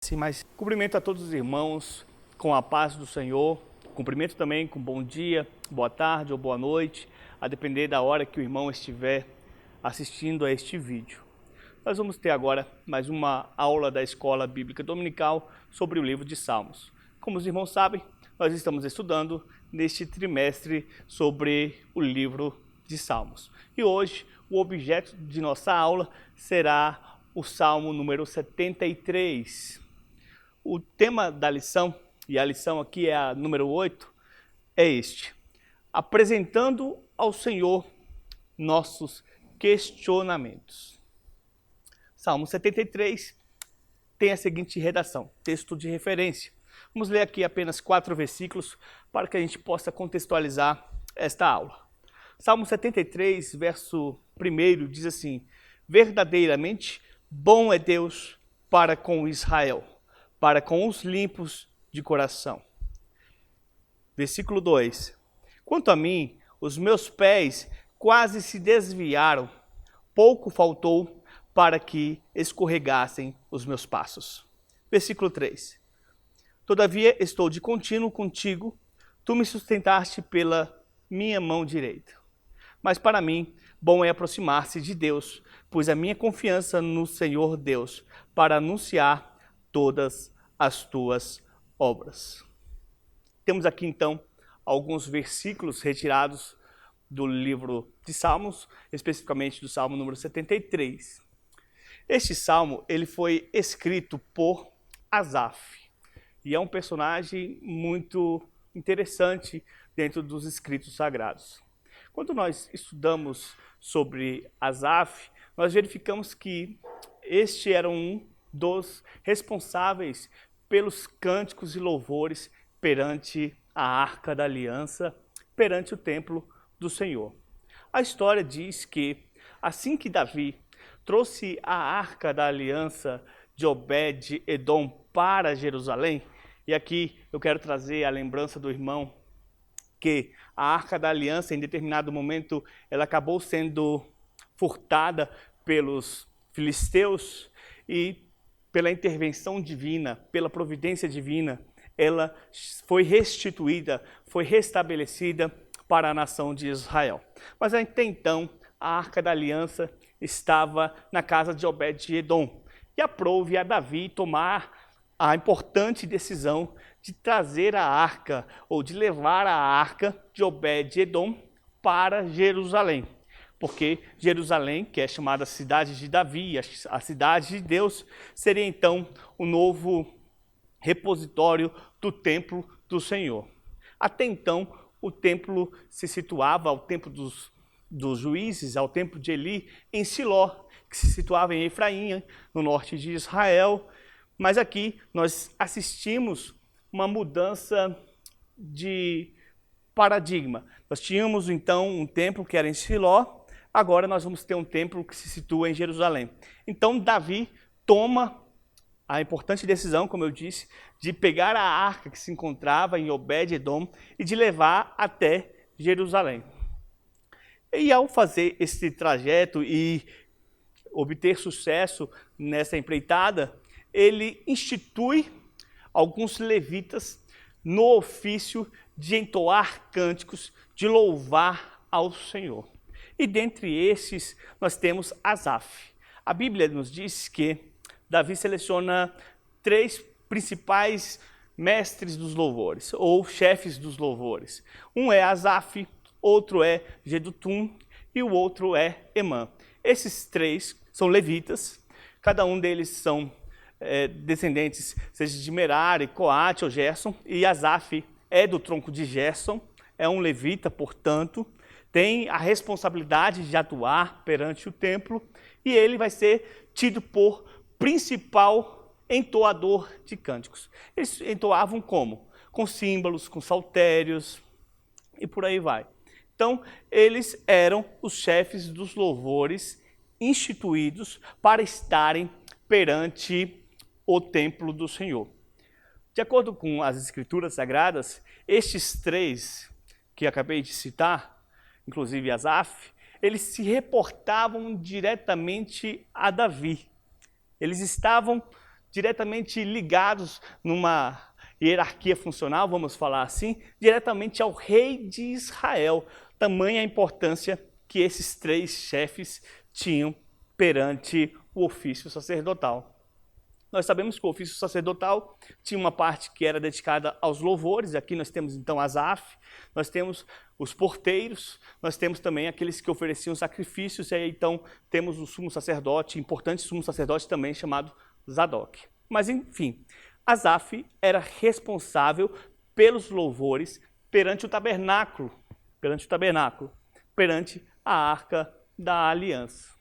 Sim, mas cumprimento a todos os irmãos com a paz do Senhor, cumprimento também com bom dia, boa tarde ou boa noite, a depender da hora que o irmão estiver assistindo a este vídeo. Nós vamos ter agora mais uma aula da Escola Bíblica Dominical sobre o livro de Salmos. Como os irmãos sabem, nós estamos estudando neste trimestre sobre o livro de Salmos. E hoje o objeto de nossa aula será o Salmo número 73. O tema da lição, e a lição aqui é a número 8, é este: apresentando ao Senhor nossos questionamentos. Salmo 73 tem a seguinte redação, texto de referência. Vamos ler aqui apenas 4 versículos para que a gente possa contextualizar esta aula. Salmo 73, verso 1 diz assim: verdadeiramente bom é Deus para com Israel, para com os limpos de coração. Versículo 2. Quanto a mim, os meus pés quase se desviaram, pouco faltou para que escorregassem os meus passos. Versículo 3. Todavia estou de contínuo contigo, tu me sustentaste pela minha mão direita. Mas para mim, bom é aproximar-se de Deus, pois a minha confiança no Senhor Deus, para anunciar todas as tuas obras. Temos aqui então alguns versículos retirados do livro de Salmos, especificamente do Salmo número 73. Este salmo ele foi escrito por Asaf e é um personagem muito interessante dentro dos escritos sagrados. Quando nós estudamos sobre Asaf, nós verificamos que este era um dos responsáveis pelos cânticos e louvores perante a Arca da Aliança, perante o templo do Senhor. A história diz que assim que Davi trouxe a Arca da Aliança de Obed-Edom para Jerusalém, e aqui eu quero trazer a lembrança do irmão que a Arca da Aliança, em determinado momento, ela acabou sendo furtada pelos filisteus e pela intervenção divina, pela providência divina, ela foi restituída, foi restabelecida para a nação de Israel. Mas até então, a Arca da Aliança estava na casa de Obed-Edom. E aprouve a Davi tomar a importante decisão de trazer a arca, ou de levar a arca de Obed-Edom para Jerusalém. Porque Jerusalém, que é chamada cidade de Davi, a cidade de Deus, seria então o novo repositório do templo do Senhor. Até então, o templo se situava ao templo dos juízes, ao templo de Eli, em Siló, que se situava em Efraim, no norte de Israel. Mas aqui nós assistimos uma mudança de paradigma. Nós tínhamos então um templo que era em Siló, agora nós vamos ter um templo que se situa em Jerusalém. Então Davi toma a importante decisão, como eu disse, de pegar a arca que se encontrava em Obed-Edom e de levar até Jerusalém. E ao fazer esse trajeto e obter sucesso nessa empreitada, ele institui alguns levitas no ofício de entoar cânticos, de louvar ao Senhor. E dentre esses, nós temos Asaf. A Bíblia nos diz que Davi seleciona 3 principais mestres dos louvores, ou chefes dos louvores. Um é Asaf, outro é Jedutum e o outro é Emã. Esses 3 são levitas, cada um deles são descendentes, seja de Merari, Coate ou Gerson, e Asaf é do tronco de Gerson, é um levita, portanto, tem a responsabilidade de atuar perante o templo, e ele vai ser tido por principal entoador de cânticos. Eles entoavam como? Com símbolos, com saltérios, e por aí vai. Então, eles eram os chefes dos louvores instituídos para estarem perante o templo do Senhor. De acordo com as Escrituras Sagradas, estes 3 que acabei de citar, inclusive Asaf, eles se reportavam diretamente a Davi. Eles estavam diretamente ligados numa hierarquia funcional, vamos falar assim, diretamente ao rei de Israel. Tamanha a importância que esses 3 chefes tinham perante o ofício sacerdotal. Nós sabemos que o ofício sacerdotal tinha uma parte que era dedicada aos louvores. Aqui nós temos então Asaf, nós temos os porteiros, nós temos também aqueles que ofereciam sacrifícios, e aí então temos o sumo sacerdote, importante sumo sacerdote também chamado Zadok. Mas enfim, Asaf era responsável pelos louvores perante o tabernáculo, perante a Arca da Aliança.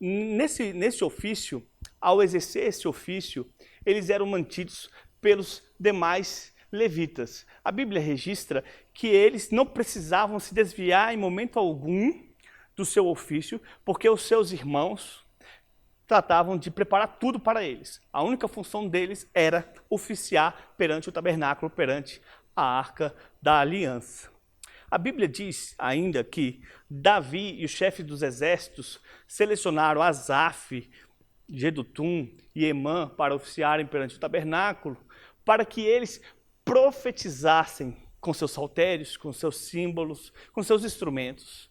Nesse ofício, ao exercer esse ofício, eles eram mantidos pelos demais levitas. A Bíblia registra que eles não precisavam se desviar em momento algum do seu ofício, porque os seus irmãos tratavam de preparar tudo para eles. A única função deles era oficiar perante o tabernáculo, perante a Arca da Aliança. A Bíblia diz ainda que Davi e os chefes dos exércitos selecionaram Asaf, Jedutum e Emã para oficiarem perante o tabernáculo, para que eles profetizassem com seus saltérios, com seus símbolos, com seus instrumentos.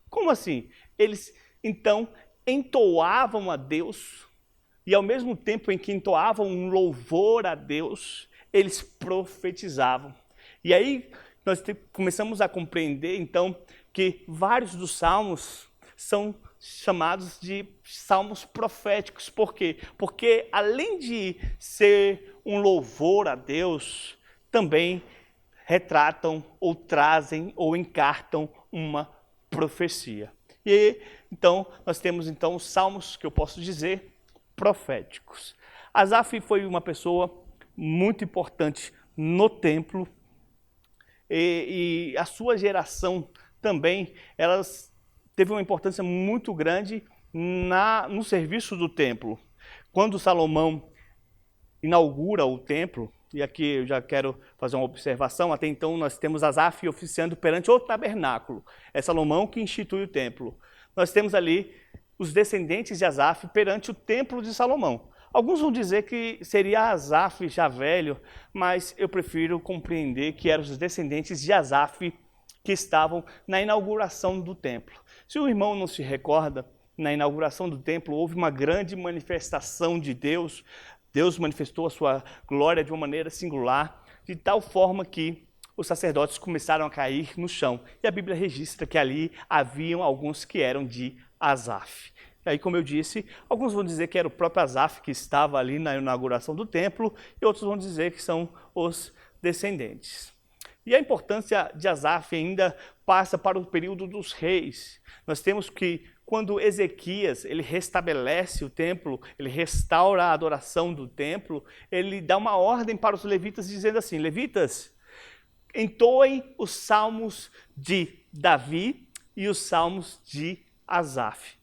Como assim? Eles, então, entoavam a Deus, e ao mesmo tempo em que entoavam um louvor a Deus, eles profetizavam. E aí nós começamos a compreender, então, que vários dos salmos são chamados de salmos proféticos. Por quê? Porque além de ser um louvor a Deus, também retratam ou trazem ou encartam uma profecia. E então nós temos então os salmos que eu posso dizer proféticos. Asaf foi uma pessoa muito importante no templo e a sua geração também, elas teve uma importância muito grande no serviço do templo. Quando Salomão inaugura o templo, e aqui eu já quero fazer uma observação, até então nós temos Asaf oficiando perante o tabernáculo. É Salomão que institui o templo. Nós temos ali os descendentes de Asaf perante o templo de Salomão. Alguns vão dizer que seria Asaf já velho, mas eu prefiro compreender que eram os descendentes de Asaf que estavam na inauguração do templo. Se o irmão não se recorda, na inauguração do templo houve uma grande manifestação de Deus. Deus manifestou a sua glória de uma maneira singular, de tal forma que os sacerdotes começaram a cair no chão. E a Bíblia registra que ali haviam alguns que eram de Asaf. E aí, como eu disse, alguns vão dizer que era o próprio Asaf que estava ali na inauguração do templo, e outros vão dizer que são os descendentes. E a importância de Asaf ainda passa para o período dos reis. Nós temos que, quando Ezequias ele restabelece o templo, ele restaura a adoração do templo, ele dá uma ordem para os levitas dizendo assim: levitas, entoem os salmos de Davi e os salmos de Asaf.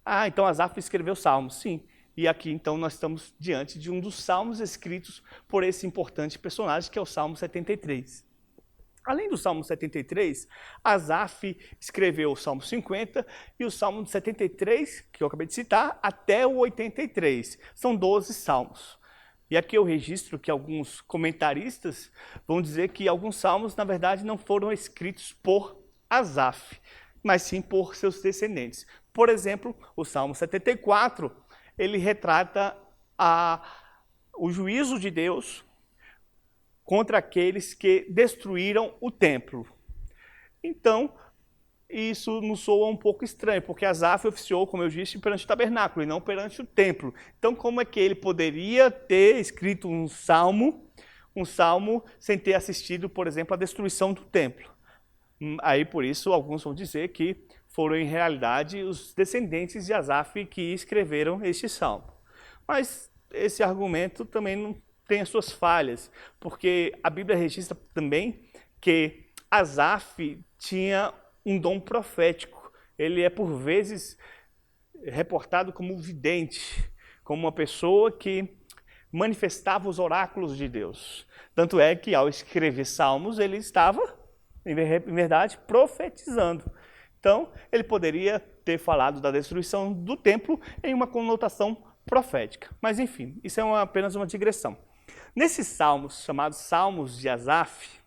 Ah, então Asaf escreveu salmos, sim. E aqui então nós estamos diante de um dos salmos escritos por esse importante personagem, que é o Salmo 73. Além do Salmo 73, Asaf escreveu o Salmo 50 e o Salmo 73, que eu acabei de citar, até o 83. São 12 salmos. E aqui eu registro que alguns comentaristas vão dizer que alguns salmos, na verdade, não foram escritos por Asaf, mas sim por seus descendentes. Por exemplo, o Salmo 74, ele retrata o juízo de Deus contra aqueles que destruíram o templo. Então, isso nos soa um pouco estranho, porque Asaf oficiou, como eu disse, perante o tabernáculo e não perante o templo. Então, como é que ele poderia ter escrito um salmo sem ter assistido, por exemplo, à destruição do templo? Aí, por isso, alguns vão dizer que foram, em realidade, os descendentes de Asaf que escreveram este salmo. Mas esse argumento também não tem as suas falhas, porque a Bíblia registra também que Asaf tinha um dom profético. Ele é, por vezes, reportado como vidente, como uma pessoa que manifestava os oráculos de Deus. Tanto é que, ao escrever salmos, ele estava, em verdade, profetizando. Então, ele poderia ter falado da destruição do templo em uma conotação profética. Mas enfim, isso é apenas uma digressão. Nesses salmos, chamados Salmos de Asaf,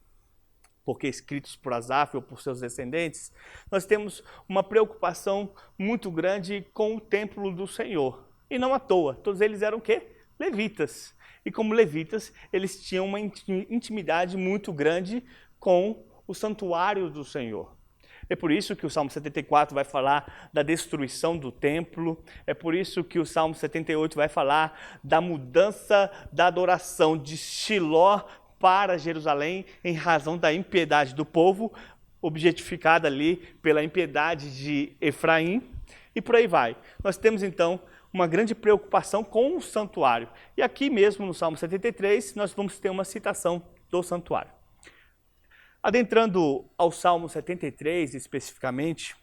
porque escritos por Asaf ou por seus descendentes, nós temos uma preocupação muito grande com o templo do Senhor. E não à toa, todos eles eram o quê? Levitas. E como levitas, eles tinham uma intimidade muito grande com o santuário do Senhor. É por isso que o Salmo 74 vai falar da destruição do templo, é por isso que o Salmo 78 vai falar da mudança da adoração de Shiló para Jerusalém em razão da impiedade do povo, objetificada ali pela impiedade de Efraim, e por aí vai. Nós temos então uma grande preocupação com o santuário. E aqui mesmo no Salmo 73 nós vamos ter uma citação do santuário. Adentrando ao Salmo 73 especificamente,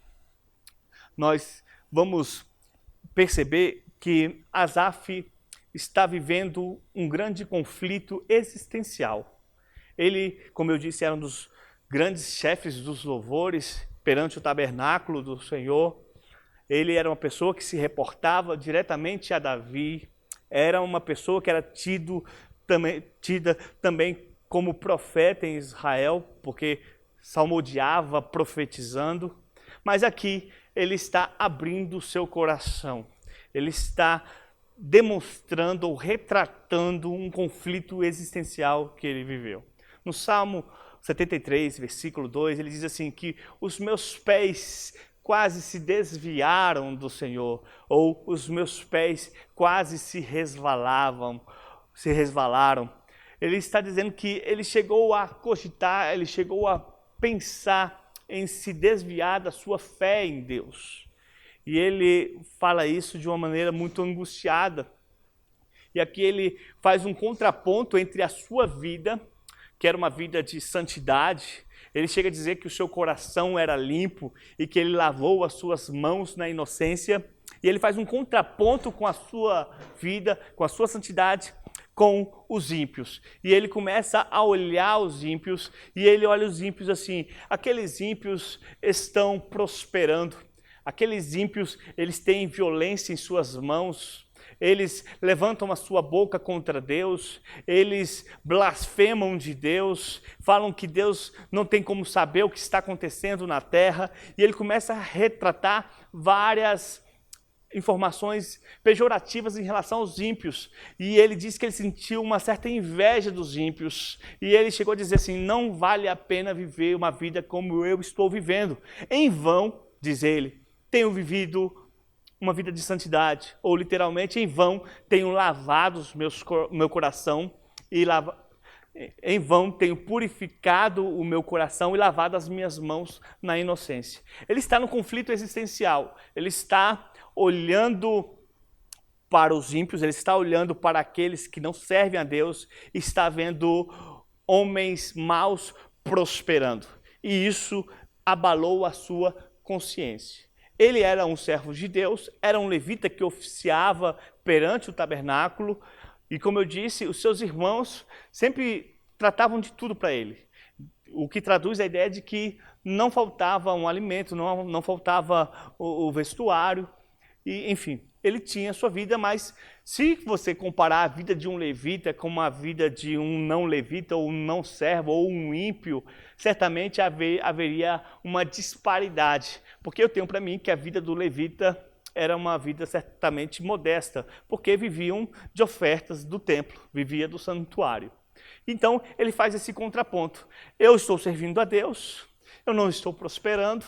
nós vamos perceber que Asaf está vivendo um grande conflito existencial. Ele, como eu disse, era um dos grandes chefes dos louvores perante o tabernáculo do Senhor. Ele era uma pessoa que se reportava diretamente a Davi, era uma pessoa que era tida também como profeta em Israel, porque salmodiava profetizando. Mas aqui ele está abrindo o seu coração, ele está demonstrando ou retratando um conflito existencial que ele viveu. No Salmo 73, versículo 2, ele diz assim que os meus pés quase se desviaram do Senhor, ou os meus pés quase se resvalaram. Ele está dizendo que ele chegou a cogitar, ele chegou a pensar em se desviar da sua fé em Deus. E ele fala isso de uma maneira muito angustiada. E aqui ele faz um contraponto entre a sua vida, que era uma vida de santidade. Ele chega a dizer que o seu coração era limpo e que ele lavou as suas mãos na inocência. E ele faz um contraponto com a sua vida, com a sua santidade, com os ímpios. E ele começa a olhar os ímpios, e ele olha os ímpios assim: aqueles ímpios estão prosperando. Aqueles ímpios, eles têm violência em suas mãos, eles levantam a sua boca contra Deus, eles blasfemam de Deus, falam que Deus não tem como saber o que está acontecendo na terra, e ele começa a retratar várias informações pejorativas em relação aos ímpios, e ele diz que ele sentiu uma certa inveja dos ímpios, e ele chegou a dizer assim: não vale a pena viver uma vida como eu estou vivendo, em vão, diz ele, tenho vivido uma vida de santidade, ou literalmente, em vão tenho lavado meu coração, em vão tenho purificado o meu coração e lavado as minhas mãos na inocência. Ele está no conflito existencial, ele está olhando para os ímpios, ele está olhando para aqueles que não servem a Deus, está vendo homens maus prosperando, e isso abalou a sua consciência. Ele era um servo de Deus, era um levita que oficiava perante o tabernáculo, e como eu disse, os seus irmãos sempre tratavam de tudo para ele, o que traduz a ideia de que não faltava um alimento, não faltava o vestuário, e enfim, ele tinha a sua vida, mas se você comparar a vida de um levita com a vida de um não levita, ou um não servo, ou um ímpio, certamente haveria uma disparidade. Porque eu tenho para mim que a vida do levita era uma vida certamente modesta, porque viviam de ofertas do templo, vivia do santuário. Então ele faz esse contraponto: eu estou servindo a Deus, eu não estou prosperando,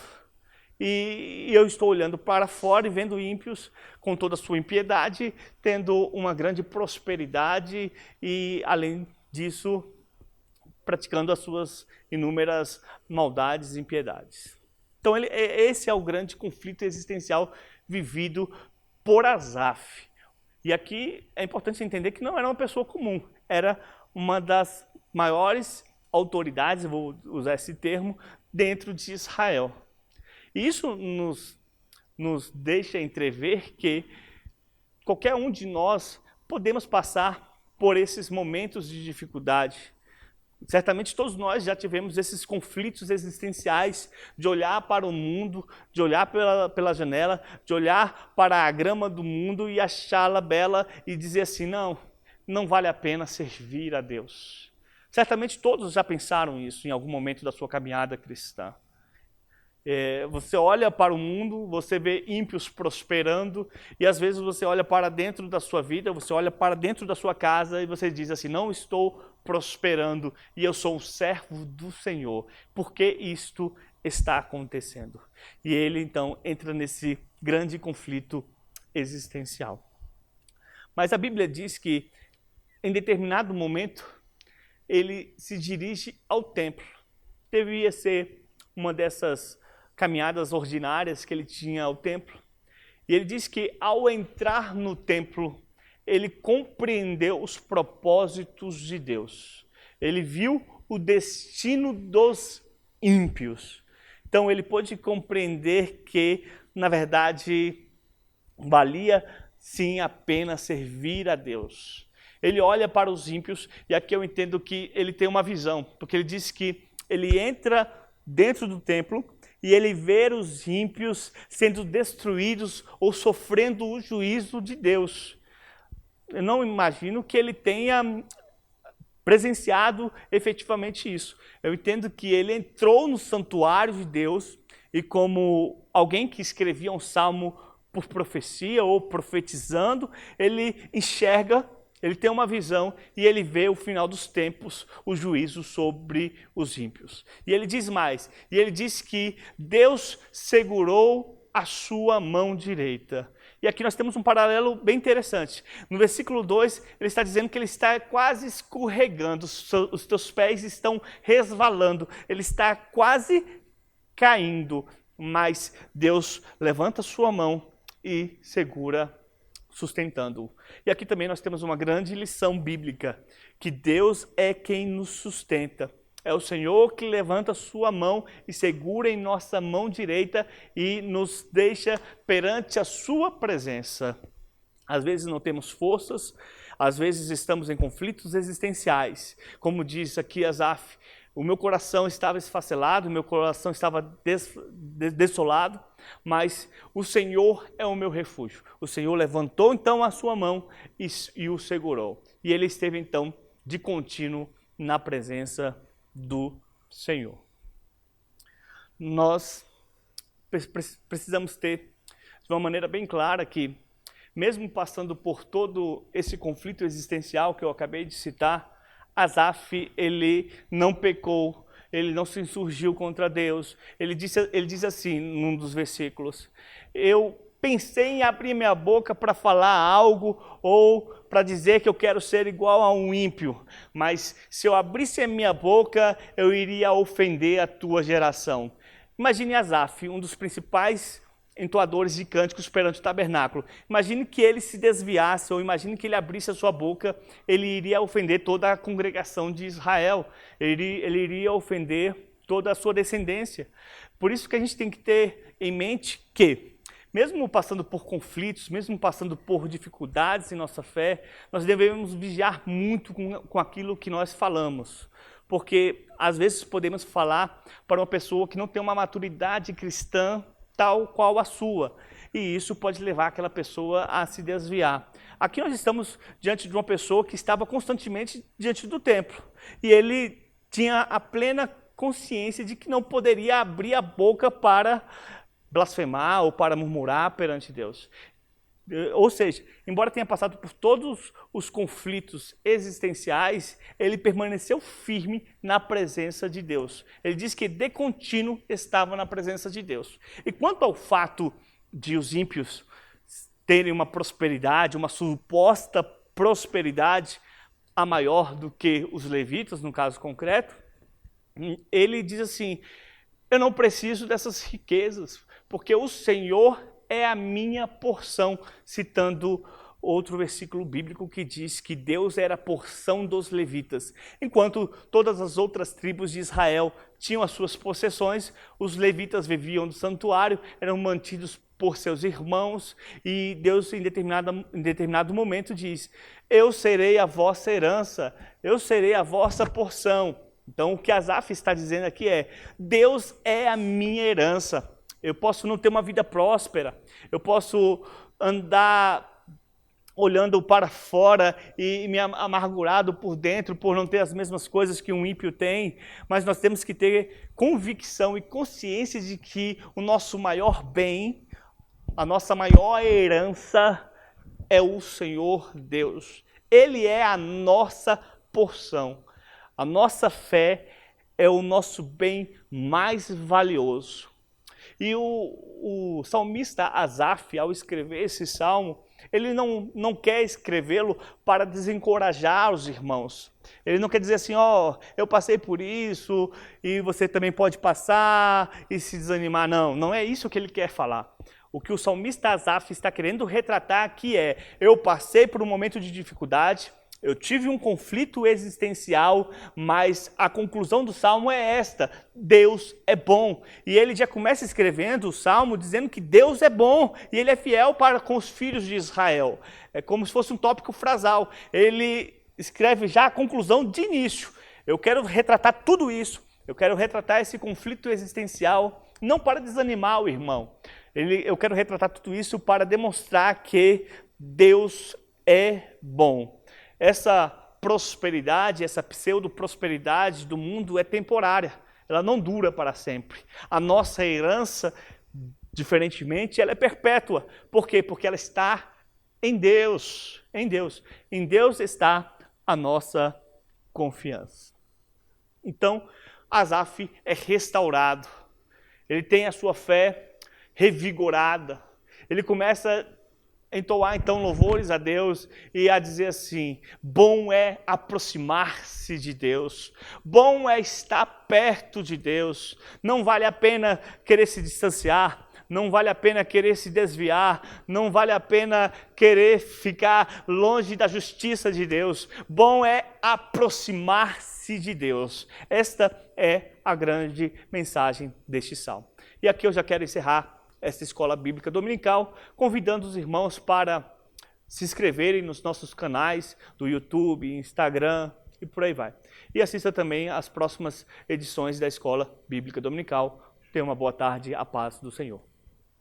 e eu estou olhando para fora e vendo ímpios com toda a sua impiedade, tendo uma grande prosperidade e, além disso, praticando as suas inúmeras maldades e impiedades. Então, esse é o grande conflito existencial vivido por Asaf. E aqui é importante entender que não era uma pessoa comum, era uma das maiores autoridades, vou usar esse termo, dentro de Israel. E isso nos deixa entrever que qualquer um de nós podemos passar por esses momentos de dificuldade. Certamente todos nós já tivemos esses conflitos existenciais de olhar para o mundo, de olhar pela janela, de olhar para a grama do mundo e achá-la bela e dizer assim, não vale a pena servir a Deus. Certamente todos já pensaram isso em algum momento da sua caminhada cristã. Você olha para o mundo, você vê ímpios prosperando e às vezes você olha para dentro da sua vida, você olha para dentro da sua casa e você diz assim, não estou prosperando e eu sou um servo do Senhor. Por que isto está acontecendo? E ele então entra nesse grande conflito existencial. Mas a Bíblia diz que em determinado momento ele se dirige ao templo. Devia ser uma dessas caminhadas ordinárias que ele tinha ao templo. E ele diz que ao entrar no templo, ele compreendeu os propósitos de Deus. Ele viu o destino dos ímpios. Então ele pôde compreender que, na verdade, valia sim a pena servir a Deus. Ele olha para os ímpios e aqui eu entendo que ele tem uma visão, porque ele diz que ele entra dentro do templo e ele vê os ímpios sendo destruídos ou sofrendo o juízo de Deus. Eu não imagino que ele tenha presenciado efetivamente isso. Eu entendo que ele entrou no santuário de Deus e como alguém que escrevia um salmo por profecia ou profetizando, ele enxerga, ele tem uma visão e ele vê o final dos tempos, o juízo sobre os ímpios. E ele diz mais, e ele diz que Deus segurou a sua mão direita. E aqui nós temos um paralelo bem interessante. No versículo 2, ele está dizendo que ele está quase escorregando, os teus pés estão resvalando, ele está quase caindo, mas Deus levanta a sua mão e segura, sustentando-o. E aqui também nós temos uma grande lição bíblica, que Deus é quem nos sustenta. É o Senhor que levanta a sua mão e segura em nossa mão direita e nos deixa perante a sua presença. Às vezes não temos forças, às vezes estamos em conflitos existenciais. Como diz aqui Asaf, o meu coração estava esfacelado, o meu coração estava desolado, mas o Senhor é o meu refúgio. O Senhor levantou então a sua mão e o segurou. E ele esteve então de contínuo na presença do Senhor. Nós precisamos ter de uma maneira bem clara que, mesmo passando por todo esse conflito existencial que eu acabei de citar, Asaf, ele não pecou, ele não se insurgiu contra Deus. Ele diz assim, num dos versículos, eu pensei em abrir minha boca para falar algo ou para dizer que eu quero ser igual a um ímpio, mas se eu abrisse a minha boca, eu iria ofender a tua geração. Imagine Asaf, um dos principais entoadores de cânticos perante o tabernáculo. Imagine que ele se desviasse, ou imagine que ele abrisse a sua boca, ele iria ofender toda a congregação de Israel, ele iria ofender toda a sua descendência. Por isso que a gente tem que ter em mente que, mesmo passando por conflitos, mesmo passando por dificuldades em nossa fé, nós devemos vigiar muito com aquilo que nós falamos. Porque às vezes podemos falar para uma pessoa que não tem uma maturidade cristã tal qual a sua. E isso pode levar aquela pessoa a se desviar. Aqui nós estamos diante de uma pessoa que estava constantemente diante do templo. E ele tinha a plena consciência de que não poderia abrir a boca para blasfemar ou para murmurar perante Deus. Ou seja, embora tenha passado por todos os conflitos existenciais, ele permaneceu firme na presença de Deus. Ele diz que de contínuo estava na presença de Deus. E quanto ao fato de os ímpios terem uma prosperidade, uma suposta prosperidade a maior do que os levitas, no caso concreto, ele diz assim, eu não preciso dessas riquezas, porque o Senhor é a minha porção, citando outro versículo bíblico que diz que Deus era a porção dos levitas. Enquanto todas as outras tribos de Israel tinham as suas possessões, os levitas viviam no santuário, eram mantidos por seus irmãos, e Deus em determinado momento diz, eu serei a vossa herança, eu serei a vossa porção. Então, o que Asaf está dizendo aqui é: Deus é a minha herança. Eu posso não ter uma vida próspera, eu posso andar olhando para fora e me amargurado por dentro por não ter as mesmas coisas que um ímpio tem, mas nós temos que ter convicção e consciência de que o nosso maior bem, a nossa maior herança é o Senhor Deus. Ele é a nossa porção. A nossa fé é o nosso bem mais valioso. E o salmista Asaf, ao escrever esse salmo, ele não quer escrevê-lo para desencorajar os irmãos. Ele não quer dizer assim, eu passei por isso e você também pode passar e se desanimar. Não, não é isso que ele quer falar. O que o salmista Asaf está querendo retratar aqui é: eu passei por um momento de dificuldade, eu tive um conflito existencial, mas a conclusão do salmo é esta: Deus é bom. E ele já começa escrevendo o salmo dizendo que Deus é bom e ele é fiel para com os filhos de Israel. É como se fosse um tópico frasal. Ele escreve já a conclusão de início. Eu quero retratar tudo isso, eu quero retratar esse conflito existencial, não para desanimar o irmão. Eu quero retratar tudo isso para demonstrar que Deus é bom. Essa prosperidade, essa pseudo-prosperidade do mundo é temporária, ela não dura para sempre. A nossa herança, diferentemente, ela é perpétua. Por quê? Porque ela está em Deus, em Deus. Em Deus está a nossa confiança. Então, Asaf é restaurado, ele tem a sua fé revigorada, ele começa a entoar então louvores a Deus e a dizer assim: bom é aproximar-se de Deus, bom é estar perto de Deus, não vale a pena querer se distanciar, não vale a pena querer se desviar, não vale a pena querer ficar longe da justiça de Deus, bom é aproximar-se de Deus. Esta é a grande mensagem deste salmo. E aqui eu já quero encerrar esta escola bíblica dominical, convidando os irmãos para se inscreverem nos nossos canais do YouTube, Instagram e por aí vai. E assista também às próximas edições da escola bíblica dominical. Tenha uma boa tarde, a paz do Senhor.